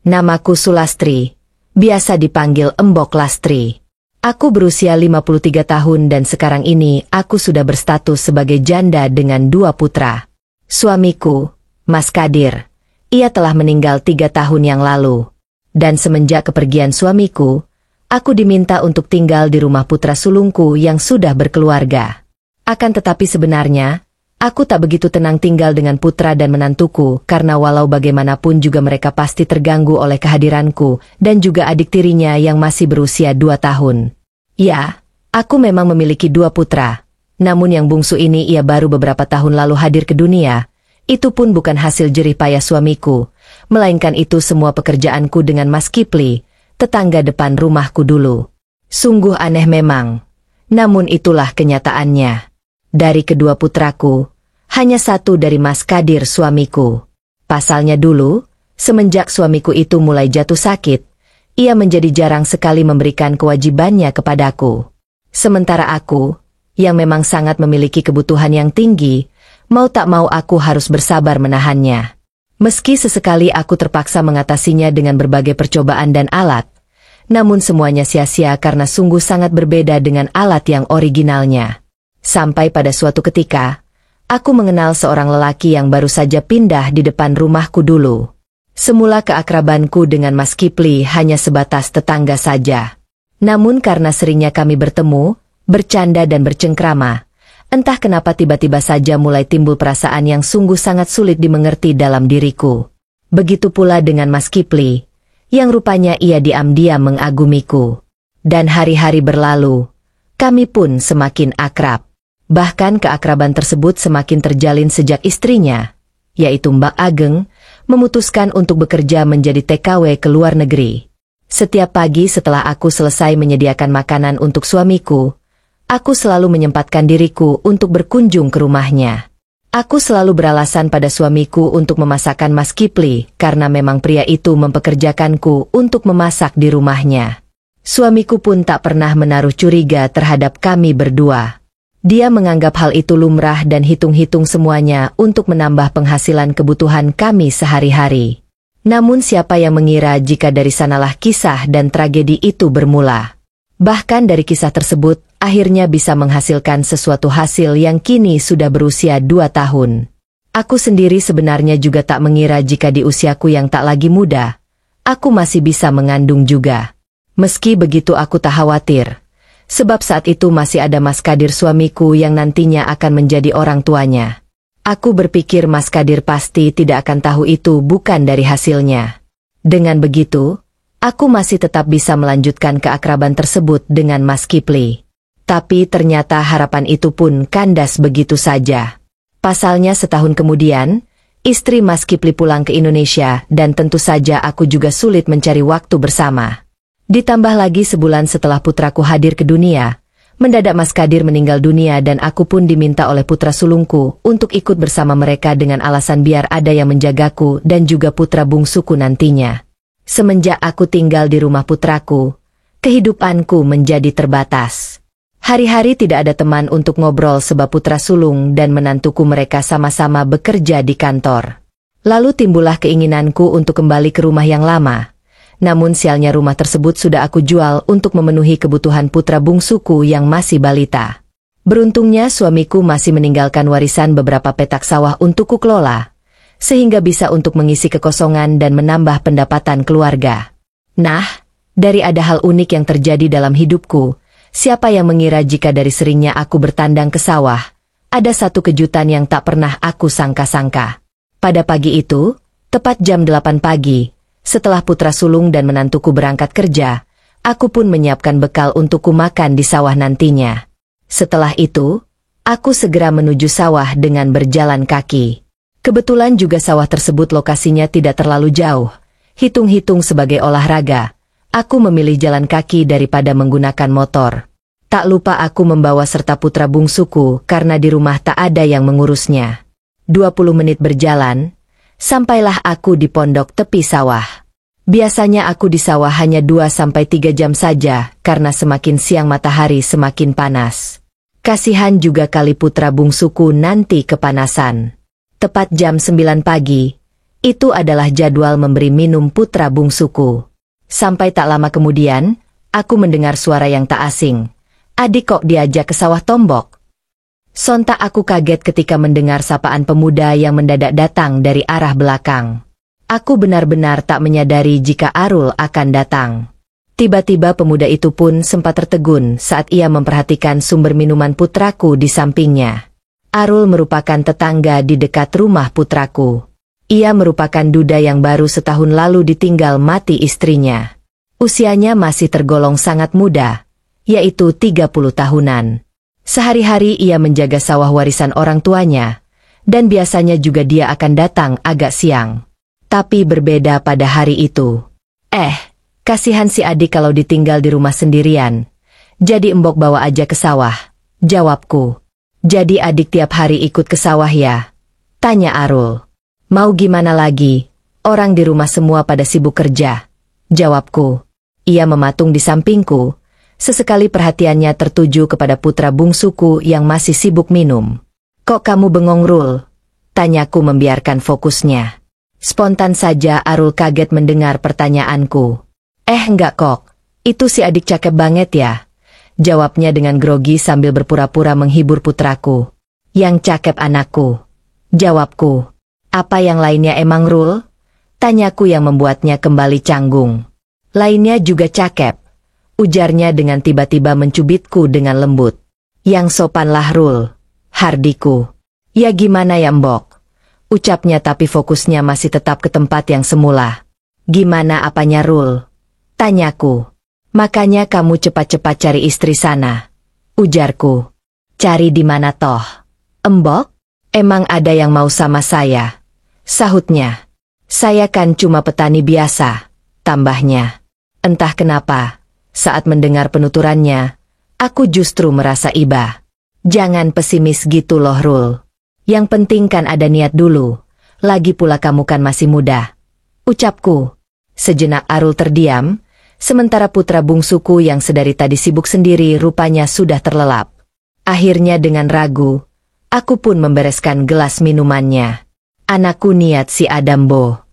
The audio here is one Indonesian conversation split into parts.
Namaku Sulastri, biasa dipanggil Embok Lastri. Aku berusia 53 tahun dan sekarang ini aku sudah berstatus sebagai janda dengan 2 putra. Suamiku, Mas Kadir, ia telah meninggal 3 tahun yang lalu. Dan semenjak kepergian suamiku, aku diminta untuk tinggal di rumah putra sulungku yang sudah berkeluarga. Akan tetapi sebenarnya, aku tak begitu tenang tinggal dengan putra dan menantuku karena walau bagaimanapun juga mereka pasti terganggu oleh kehadiranku dan juga adik tirinya yang masih berusia 2 tahun. Ya, aku memang memiliki 2 putra, namun yang bungsu ini ia baru beberapa tahun lalu hadir ke dunia. Itu pun bukan hasil jerih payah suamiku, melainkan itu semua pekerjaanku dengan Mas Kipli, tetangga depan rumahku dulu. Sungguh aneh memang, namun itulah kenyataannya. Dari kedua putraku, hanya satu dari Mas Kadir suamiku. Pasalnya dulu, semenjak suamiku itu mulai jatuh sakit, ia menjadi jarang sekali memberikan kewajibannya kepadaku. Sementara aku, yang memang sangat memiliki kebutuhan yang tinggi, mau tak mau aku harus bersabar menahannya. Meski sesekali aku terpaksa mengatasinya dengan berbagai percobaan dan alat, namun semuanya sia-sia karena sungguh sangat berbeda dengan alat yang originalnya. Sampai pada suatu ketika, aku mengenal seorang lelaki yang baru saja pindah di depan rumahku dulu. Semula keakrabanku dengan Mas Kipli hanya sebatas tetangga saja. Namun karena seringnya kami bertemu, bercanda dan bercengkrama, entah kenapa tiba-tiba saja mulai timbul perasaan yang sungguh sangat sulit dimengerti dalam diriku. Begitu pula dengan Mas Kipli, yang rupanya ia diam-diam mengagumiku. Dan hari-hari berlalu, kami pun semakin akrab. Bahkan keakraban tersebut semakin terjalin sejak istrinya, yaitu Mbak Ageng, memutuskan untuk bekerja menjadi TKW ke luar negeri. Setiap pagi setelah aku selesai menyediakan makanan untuk suamiku, aku selalu menyempatkan diriku untuk berkunjung ke rumahnya. Aku selalu beralasan pada suamiku untuk memasakkan Mas Kipli karena memang pria itu mempekerjakanku untuk memasak di rumahnya. Suamiku pun tak pernah menaruh curiga terhadap kami berdua. Dia menganggap hal itu lumrah dan hitung-hitung semuanya untuk menambah penghasilan kebutuhan kami sehari-hari. Namun siapa yang mengira jika dari sanalah kisah dan tragedi itu bermula. Bahkan dari kisah tersebut, akhirnya bisa menghasilkan sesuatu hasil yang kini sudah berusia 2 tahun. Aku sendiri sebenarnya juga tak mengira jika di usiaku yang tak lagi muda, aku masih bisa mengandung juga. Meski begitu aku tak khawatir. Sebab saat itu masih ada Mas Kadir suamiku yang nantinya akan menjadi orang tuanya. Aku berpikir Mas Kadir pasti tidak akan tahu itu bukan dari hasilnya. Dengan begitu, aku masih tetap bisa melanjutkan keakraban tersebut dengan Mas Kipli. Tapi ternyata harapan itu pun kandas begitu saja. Pasalnya setahun kemudian, istri Mas Kipli pulang ke Indonesia dan tentu saja aku juga sulit mencari waktu bersama. Ditambah lagi sebulan setelah putraku hadir ke dunia, mendadak Mas Kadir meninggal dunia dan aku pun diminta oleh putra sulungku untuk ikut bersama mereka dengan alasan biar ada yang menjagaku dan juga putra bungsuku nantinya. Semenjak aku tinggal di rumah putraku, kehidupanku menjadi terbatas. Hari-hari tidak ada teman untuk ngobrol sebab putra sulung dan menantuku mereka sama-sama bekerja di kantor. Lalu timbullah keinginanku untuk kembali ke rumah yang lama. Namun sialnya rumah tersebut sudah aku jual untuk memenuhi kebutuhan putra bungsuku yang masih balita. Beruntungnya suamiku masih meninggalkan warisan beberapa petak sawah untuk kukelola, sehingga bisa untuk mengisi kekosongan dan menambah pendapatan keluarga. Nah, dari ada hal unik yang terjadi dalam hidupku, siapa yang mengira jika dari seringnya aku bertandang ke sawah, ada satu kejutan yang tak pernah aku sangka-sangka. Pada pagi itu, tepat jam 8 pagi, setelah putra sulung dan menantuku berangkat kerja, aku pun menyiapkan bekal untukku makan di sawah nantinya. Setelah itu, aku segera menuju sawah dengan berjalan kaki. Kebetulan juga sawah tersebut lokasinya tidak terlalu jauh. Hitung-hitung sebagai olahraga, aku memilih jalan kaki daripada menggunakan motor. Tak lupa aku membawa serta putra bungsuku karena di rumah tak ada yang mengurusnya. 20 menit berjalan, sampailah aku di pondok tepi sawah. Biasanya aku di sawah hanya 2-3 jam saja karena semakin siang matahari semakin panas. Kasihan juga kali putra bungsuku nanti kepanasan. Tepat jam 9 pagi, Itu adalah jadwal memberi minum putra bungsuku. Sampai tak lama kemudian, aku mendengar suara yang tak asing. Adik kok diajak ke sawah tombok? Sontak aku kaget ketika mendengar sapaan pemuda yang mendadak datang dari arah belakang. Aku benar-benar tak menyadari jika Arul akan datang. Tiba-tiba pemuda itu pun sempat tertegun saat ia memperhatikan sumber minuman putraku di sampingnya. Arul merupakan tetangga di dekat rumah putraku. Ia merupakan duda yang baru setahun lalu ditinggal mati istrinya. Usianya masih tergolong sangat muda, yaitu 30 tahunan. Sehari-hari ia menjaga sawah warisan orang tuanya, dan biasanya juga dia akan datang agak siang. Tapi berbeda pada hari itu. Kasihan si adik kalau ditinggal di rumah sendirian. Jadi embok bawa aja ke sawah, jawabku. Jadi adik tiap hari ikut ke sawah ya? Tanya Arul. Mau gimana lagi, orang di rumah semua pada sibuk kerja, jawabku. Ia mematung di sampingku, sesekali perhatiannya tertuju kepada putra bungsuku yang masih sibuk minum. Kok kamu bengong, Rul? Tanyaku membiarkan fokusnya. Spontan saja Arul kaget mendengar pertanyaanku. Enggak kok, itu si adik cakep banget ya, jawabnya dengan grogi sambil berpura-pura menghibur putraku. Yang cakep anakku, jawabku. Apa yang lainnya emang, Rul? Tanyaku yang membuatnya kembali canggung. Lainnya juga cakep, ujarnya dengan tiba-tiba mencubitku dengan lembut. Yang sopanlah, Rul, hardiku. Ya gimana ya mbok? Ucapnya tapi fokusnya masih tetap ke tempat yang semula. Gimana apanya, Rul? Tanyaku. Makanya kamu cepat-cepat cari istri sana, ujarku. Cari di mana toh? Embok? Emang ada yang mau sama saya? Sahutnya. Saya kan cuma petani biasa, tambahnya. Entah kenapa, saat mendengar penuturannya, aku justru merasa iba. Jangan pesimis gitu loh, Rul. Yang penting kan ada niat dulu, lagi pula kamu kan masih muda, ucapku. Sejenak Arul terdiam, sementara putra bungsuku yang sedari tadi sibuk sendiri rupanya sudah terlelap. Akhirnya dengan ragu, aku pun membereskan gelas minumannya. Anakku niat si Adambo.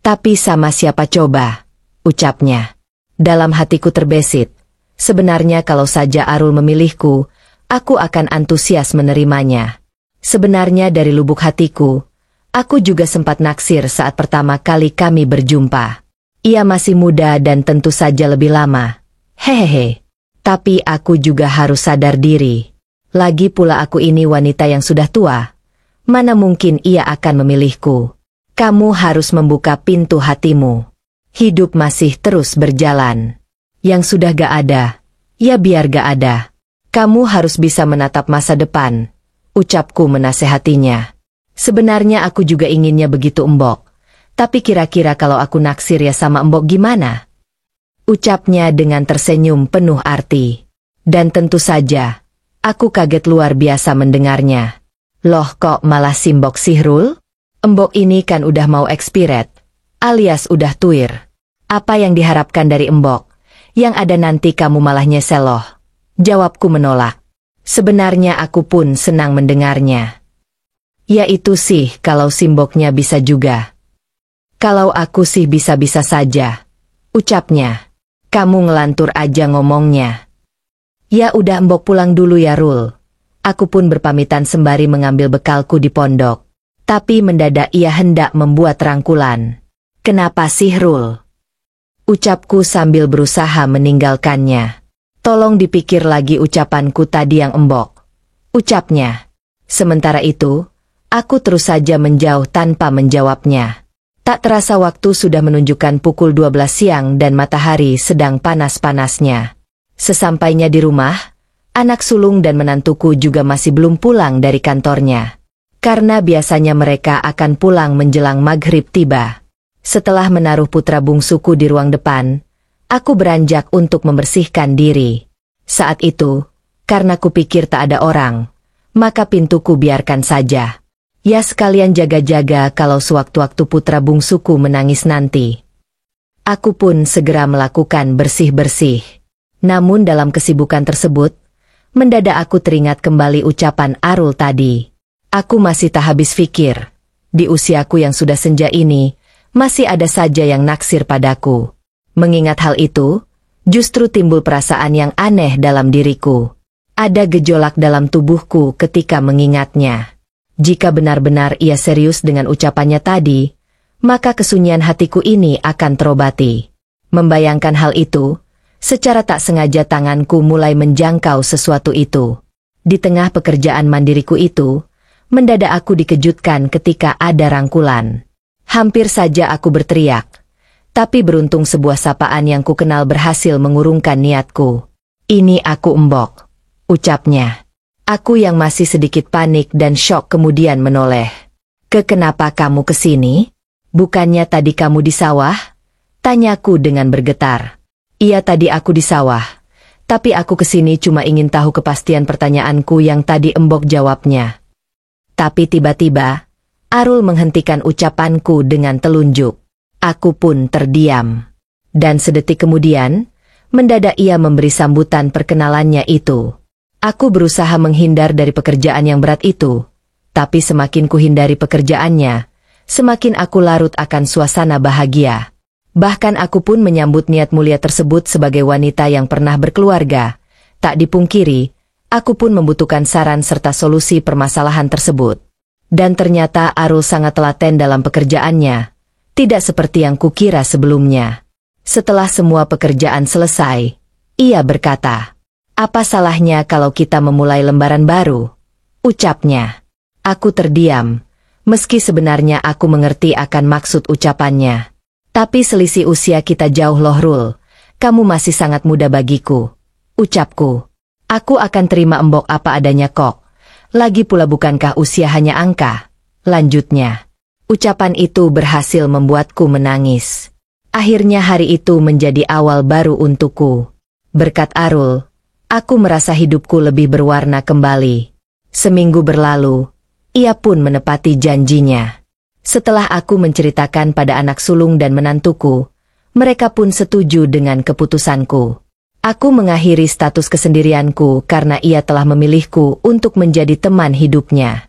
Tapi sama siapa coba, ucapnya. Dalam hatiku terbesit, sebenarnya kalau saja Arul memilihku, aku akan antusias menerimanya. Sebenarnya dari lubuk hatiku, aku juga sempat naksir saat pertama kali kami berjumpa. Ia masih muda dan tentu saja lebih lama. Hehehe. Tapi aku juga harus sadar diri. Lagi pula aku ini wanita yang sudah tua. Mana mungkin ia akan memilihku. Kamu harus membuka pintu hatimu. Hidup masih terus berjalan. Yang sudah gak ada, ya biar gak ada. Kamu harus bisa menatap masa depan, ucapku menasehatinya. Sebenarnya aku juga inginnya begitu, Embok. Tapi kira-kira kalau aku naksir ya sama Embok gimana? Ucapnya dengan tersenyum penuh arti. Dan tentu saja, aku kaget luar biasa mendengarnya. Loh kok malah simbok sih, Rul? Embok ini kan udah mau expired, alias udah tuir. Apa yang diharapkan dari Embok? Yang ada nanti kamu malah nyesel loh. Jawabku menolak. Sebenarnya aku pun senang mendengarnya. Ya itu sih kalau simboknya bisa juga. Kalau aku sih bisa-bisa saja, ucapnya. Kamu ngelantur aja ngomongnya. Ya udah Embok pulang dulu ya, Rul. Aku pun berpamitan sembari mengambil bekalku di pondok. Tapi mendadak ia hendak membuat rangkulan. Kenapa sih, Rul? Ucapku sambil berusaha meninggalkannya. Tolong dipikir lagi ucapanku tadi yang Embok, ucapnya. Sementara itu, aku terus saja menjauh tanpa menjawabnya. Tak terasa waktu sudah menunjukkan pukul 12 siang dan matahari sedang panas-panasnya. Sesampainya di rumah, anak sulung dan menantuku juga masih belum pulang dari kantornya. Karena biasanya mereka akan pulang menjelang maghrib tiba. Setelah menaruh putra bungsuku di ruang depan, aku beranjak untuk membersihkan diri. Saat itu, karena kupikir tak ada orang, maka pintuku biarkan saja. Ya sekalian jaga-jaga kalau sewaktu-waktu putra bungsuku menangis nanti. Aku pun segera melakukan bersih-bersih. Namun dalam kesibukan tersebut, mendadak aku teringat kembali ucapan Arul tadi. Aku masih tak habis pikir. Di usiaku yang sudah senja ini, masih ada saja yang naksir padaku. Mengingat hal itu, justru timbul perasaan yang aneh dalam diriku. Ada gejolak dalam tubuhku ketika mengingatnya. Jika benar-benar ia serius dengan ucapannya tadi, maka kesunyian hatiku ini akan terobati. Membayangkan hal itu, secara tak sengaja tanganku mulai menjangkau sesuatu itu. Di tengah pekerjaan mandiriku itu, mendadak aku dikejutkan ketika ada rangkulan. Hampir saja aku berteriak. Tapi beruntung sebuah sapaan yang kukenal berhasil mengurungkan niatku. "Ini aku Embok," ucapnya. Aku yang masih sedikit panik dan syok kemudian menoleh. "Kenapa kamu kesini? Bukannya tadi kamu di sawah?" tanyaku dengan bergetar. "Iya, tadi aku di sawah. Tapi aku kesini cuma ingin tahu kepastian pertanyaanku yang tadi," Embok jawabnya. Tapi tiba-tiba, Arul menghentikan ucapanku dengan telunjuk. Aku pun terdiam. Dan sedetik kemudian, mendadak ia memberi sambutan perkenalannya itu. Aku berusaha menghindar dari pekerjaan yang berat itu. Tapi semakin kuhindari pekerjaannya, semakin aku larut akan suasana bahagia. Bahkan aku pun menyambut niat mulia tersebut sebagai wanita yang pernah berkeluarga. Tak dipungkiri, aku pun membutuhkan saran serta solusi permasalahan tersebut. Dan ternyata Arul sangat telaten dalam pekerjaannya. Tidak seperti yang kukira sebelumnya. Setelah semua pekerjaan selesai, ia berkata, "Apa salahnya kalau kita memulai lembaran baru?" ucapnya. Aku terdiam, meski sebenarnya aku mengerti akan maksud ucapannya. "Tapi selisih usia kita jauh loh Rul, kamu masih sangat muda bagiku," ucapku. "Aku akan terima Embok apa adanya kok. Lagi pula bukankah usia hanya angka?" lanjutnya. Ucapan itu berhasil membuatku menangis. Akhirnya hari itu menjadi awal baru untukku. Berkat Arul, aku merasa hidupku lebih berwarna kembali. Seminggu berlalu, ia pun menepati janjinya. Setelah aku menceritakan pada anak sulung dan menantuku, mereka pun setuju dengan keputusanku. Aku mengakhiri status kesendirianku karena ia telah memilihku untuk menjadi teman hidupnya.